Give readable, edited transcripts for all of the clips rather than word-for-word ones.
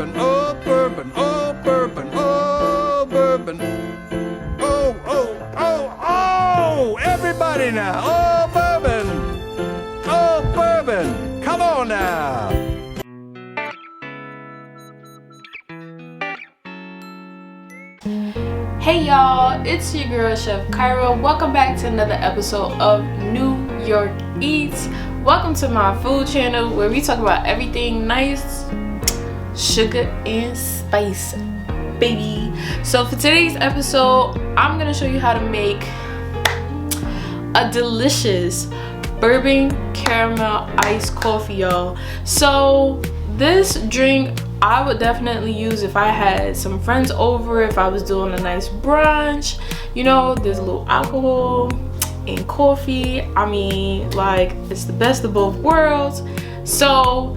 bourbon, oh bourbon, oh bourbon, oh bourbon. Oh, oh, oh, oh! Everybody now, oh bourbon, oh bourbon. Come on now. Hey y'all, it's your girl Chef Kyra. Welcome back to another episode of New York Eats. Welcome to my food channel where we talk about everything nice, sugar and spice, baby. So for today's episode, I'm gonna show you how to make a delicious bourbon caramel iced coffee, y'all. So this drink I would definitely use if I had some friends over, if I was doing a nice brunch. You know, there's a little alcohol and coffee. I mean, like, it's the best of both worlds. So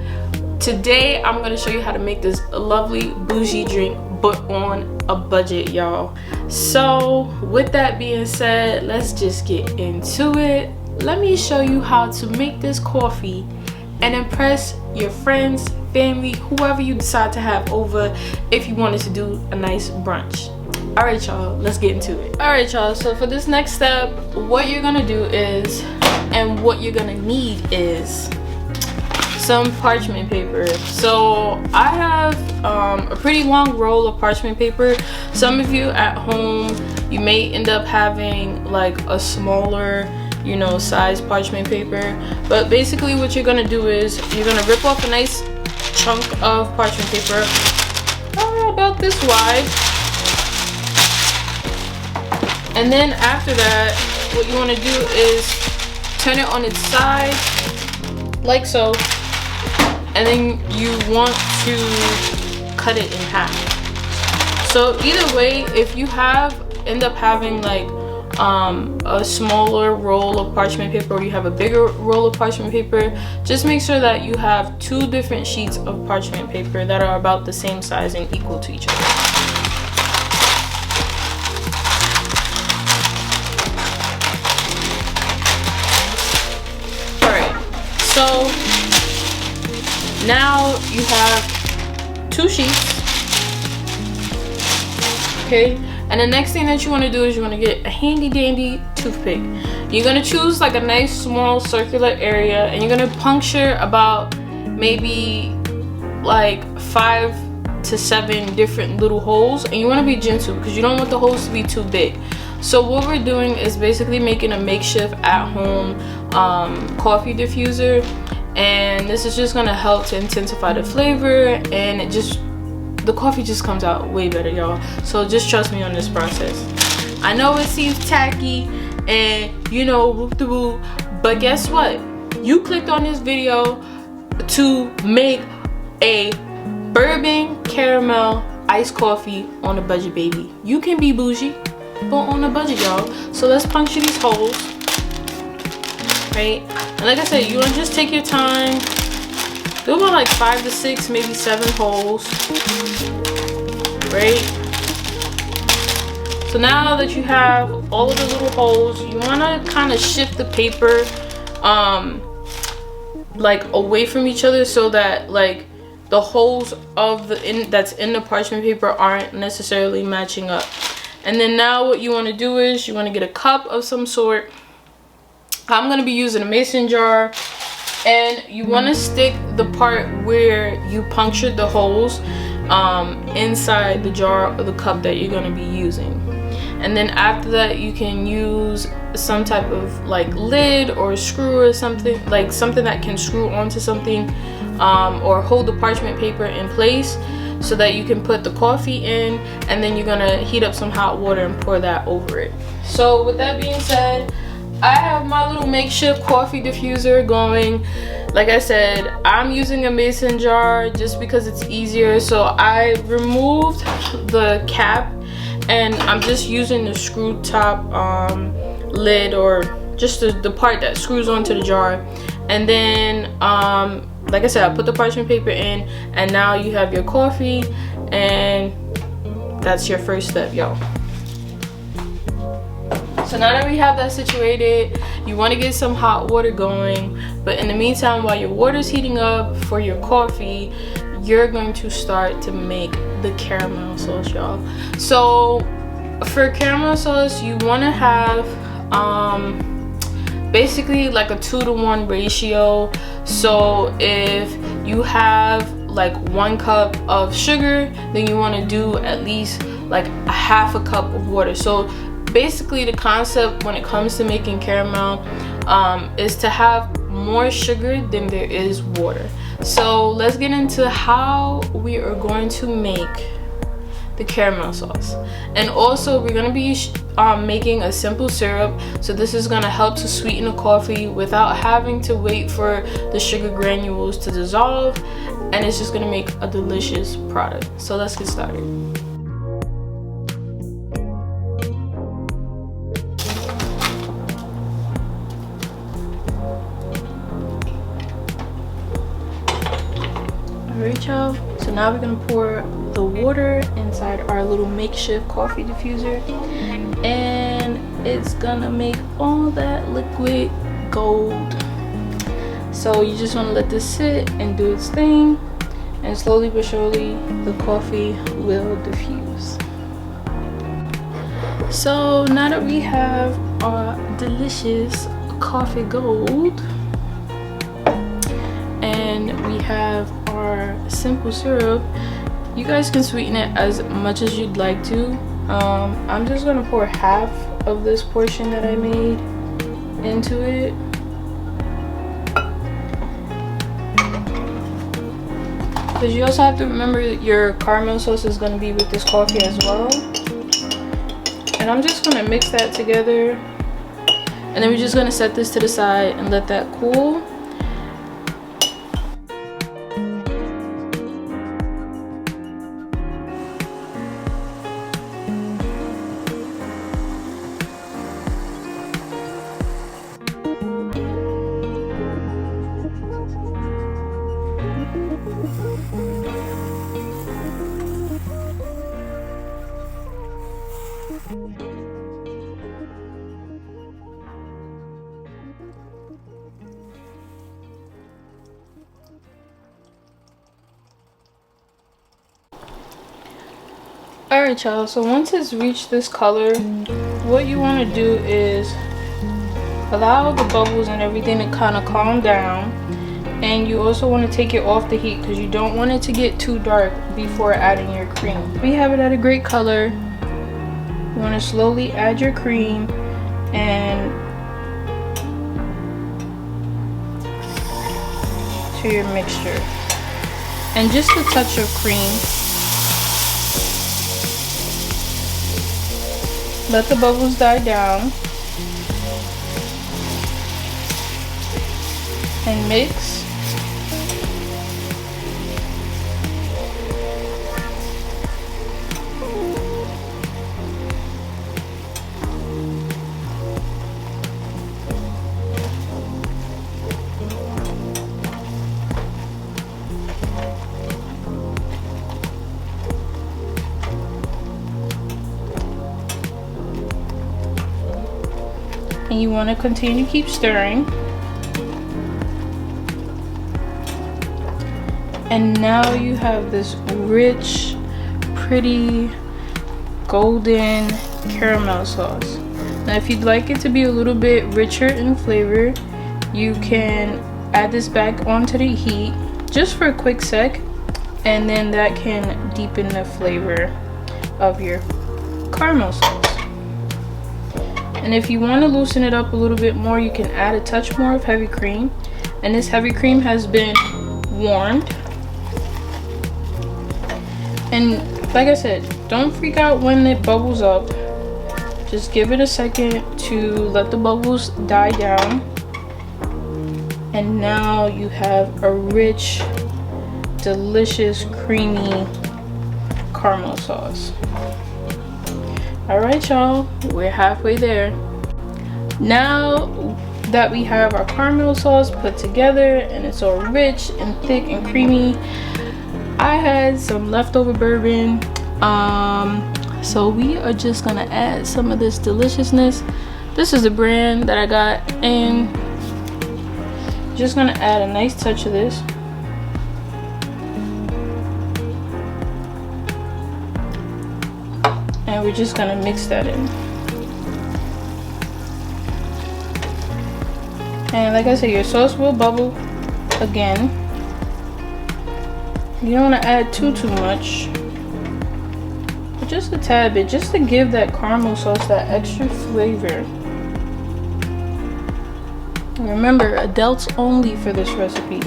today I'm gonna show you how to make this lovely bougie drink, but on a budget, y'all. So with that being said, let's just get into it. Let me show you how to make this coffee and impress your friends, family, whoever you decide to have over if you wanted to do a nice brunch. All right, y'all, let's get into it. All right, y'all, so for this next step, what you're gonna do is, and what you're gonna need is some parchment paper. So I have a pretty long roll of parchment paper. Some of you at home, you may end up having like a smaller, you know, size parchment paper. But basically what you're gonna do is you're gonna rip off a nice chunk of parchment paper, about this wide. And then after that, what you wanna do is turn it on its side, like so. And then you want to cut it in half. So either way, if you end up having like a smaller roll of parchment paper, or you have a bigger roll of parchment paper, just make sure that you have two different sheets of parchment paper that are about the same size and equal to each other. Alright, so now you have two sheets, okay? And the next thing that you want to do is you want to get a handy dandy toothpick. You're going to choose like a nice small circular area, and you're going to puncture about maybe like 5 to 7 different little holes, and you want to be gentle because you don't want the holes to be too big. So what we're doing is basically making a makeshift at home coffee diffuser, and this is just going to help to intensify the flavor, and the coffee just comes out way better, y'all. So just trust me on this process. I know it seems tacky and, you know, whoop de woo, but guess what? You clicked on this video to make a bourbon caramel iced coffee on a budget, baby. You can be bougie, but on a budget, y'all. So let's puncture these holes, right? And like I said, you want to just take your time. Do about like 5 to 6, maybe 7 holes, right? So now that you have all of the little holes, you want to kind of shift the paper like away from each other, so that like the holes of that's in the parchment paper aren't necessarily matching up. And then now what you want to do is you want to get a cup of some sort. I'm going to be using a mason jar. And you want to stick the part where you punctured the holes inside the jar or the cup that you're going to be using. And then after that, you can use some type of like lid or screw or something, like something that can screw onto something, or hold the parchment paper in place so that you can put the coffee in, and then you're going to heat up some hot water and pour that over it. So with that being said, I have my little makeshift coffee diffuser going. Like I said, I'm using a mason jar just because it's easier. So I removed the cap, and I'm just using the screw top lid, or just the part that screws onto the jar. And then like I said, I put the parchment paper in, and now you have your coffee, and that's your first step, y'all. So now that we have that situated, you want to get some hot water going. But in the meantime, while your water's heating up for your coffee, you're going to start to make the caramel sauce, y'all. So for caramel sauce, you want to have basically like a 2-to-1 ratio. So if you have like 1 cup of sugar, then you want to do at least like a half a cup of water. So basically the concept when it comes to making caramel is to have more sugar than there is water. So let's get into how we are going to make the caramel sauce. And also we're going to be making a simple syrup, so this is going to help to sweeten the coffee without having to wait for the sugar granules to dissolve, and it's just going to make a delicious product. So let's get started. Alright y'all, so now we're gonna pour the water inside our little makeshift coffee diffuser, and it's gonna make all that liquid gold. So you just want to let this sit and do its thing, and slowly but surely the coffee will diffuse. So now that we have our delicious coffee gold and we have our simple syrup, you guys can sweeten it as much as you'd like to. I'm just gonna pour half of this portion that I made into it. Because you also have to remember that your caramel sauce is gonna be with this coffee as well. And I'm just gonna mix that together, and then we're just gonna set this to the side and let that cool. Alright y'all, so once it's reached this color, what you want to do is allow the bubbles and everything to kind of calm down, and you also want to take it off the heat because you don't want it to get too dark before adding your cream. We have it at a great color. You want to slowly add your cream and to your mixture, and just a touch of cream. Let the bubbles die down and mix. And you want to continue to keep stirring. And now you have this rich, pretty, golden caramel sauce. Now if you'd like it to be a little bit richer in flavor, you can add this back onto the heat just for a quick sec, and then that can deepen the flavor of your caramel sauce. And if you want to loosen it up a little bit more, you can add a touch more of heavy cream. And this heavy cream has been warmed. And like I said, don't freak out when it bubbles up. Just give it a second to let the bubbles die down. And now you have a rich, delicious, creamy caramel sauce. Alright y'all, we're halfway there. Now that we have our caramel sauce put together and it's all rich and thick and creamy, I had some leftover bourbon, so we are just gonna add some of this deliciousness. This is the brand that I got, and just gonna add a nice touch of this. And we're just gonna mix that in. And like I said, your sauce will bubble again. You don't want to add too much, but just a tad bit, just to give that caramel sauce that extra flavor. And remember, adults only for this recipe.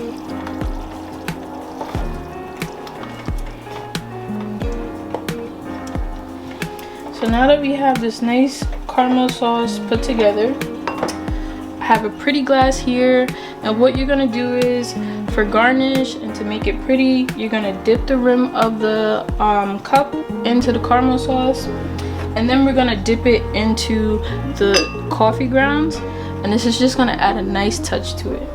So now that we have this nice caramel sauce put together, I have a pretty glass here, and what you're gonna do is, for garnish and to make it pretty, you're gonna dip the rim of the cup into the caramel sauce, and then we're gonna dip it into the coffee grounds, and this is just gonna add a nice touch to it.